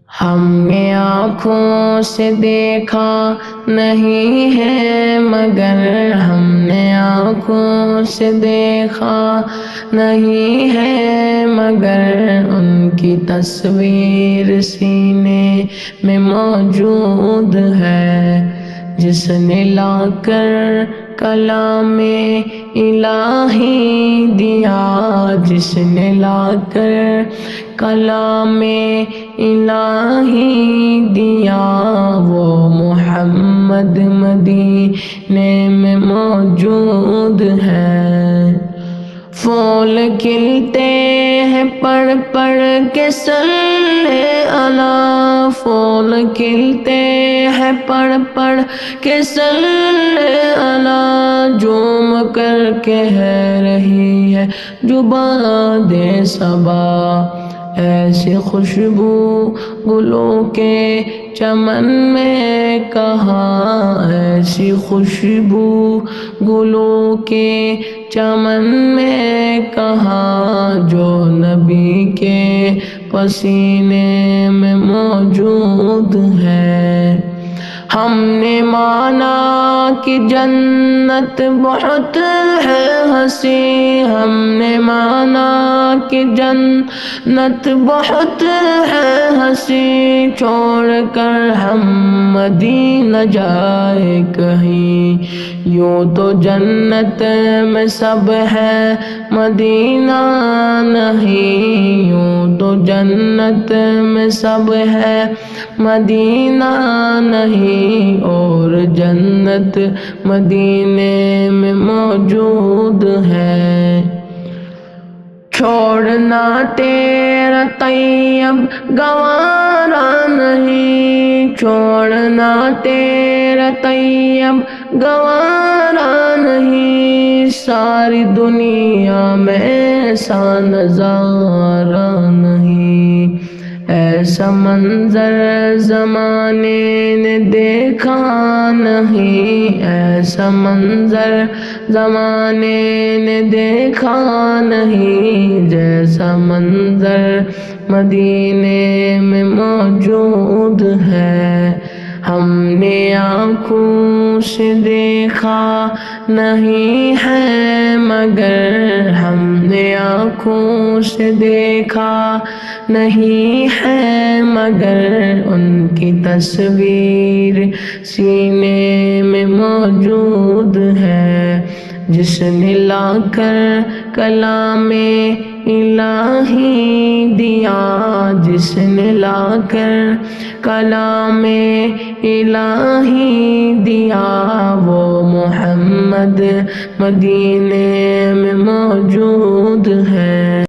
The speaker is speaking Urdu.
ہم نے آنکھوں سے دیکھا نہیں ہے مگر ہم نے آنکھوں سے دیکھا نہیں ہے مگر ان کی تصویر سینے میں موجود ہے، جس نے لا کر کلام الہی دیا، جس نے لا کر کلام الہی دیا، وہ محمد مدینے میں موجود ہے۔ پھول کھلتے ہیں پڑھ پڑھ کے صلی علی، پھول کھلتے ہیں پڑھ پڑھ کے صلی علی، جھوم کر کہہ رہی ہے جباد صبا، ایسی خوشبو گلوں کے چمن میں کہاں، ایسی خوشبو گلوں کے چمن میں کہاں، جو نبی کے پسینے میں موجود ہے۔ ہم نے مانا کہ جنت بہت ہے ہنسی، ہم نے مانا کہ جنت بہت ہے ہنسی، چھوڑ کر ہم مدینہ جائے کہیں، یوں تو جنت میں سب ہے مدینہ نہیں، یوں تو جنت میں سب ہے مدینہ نہیں، اور جنت مدینے میں موجود ہے۔ چھوڑنا تیرا طیب گوارا نہیں، چھوڑنا تیرا طیب گوارا نہیں، ساری دنیا میں ایسا نظارہ نہیں، ایسا منظر زمانے نے دیکھا نہیں، ایسا منظر زمانے نے دیکھا نہیں، جیسا منظر مدینے میں موجود ہے۔ ہم نے آنکھوں سے دیکھا نہیں ہے مگر ہم نے آنکھوں سے دیکھا نہیں ہے مگر ان کی تصویر سینے میں موجود ہے، جس نے لا کر کلام الہی دیا، جس نے لا کر کلام الہی دیا، وہ محمد مدینے میں موجود ہے۔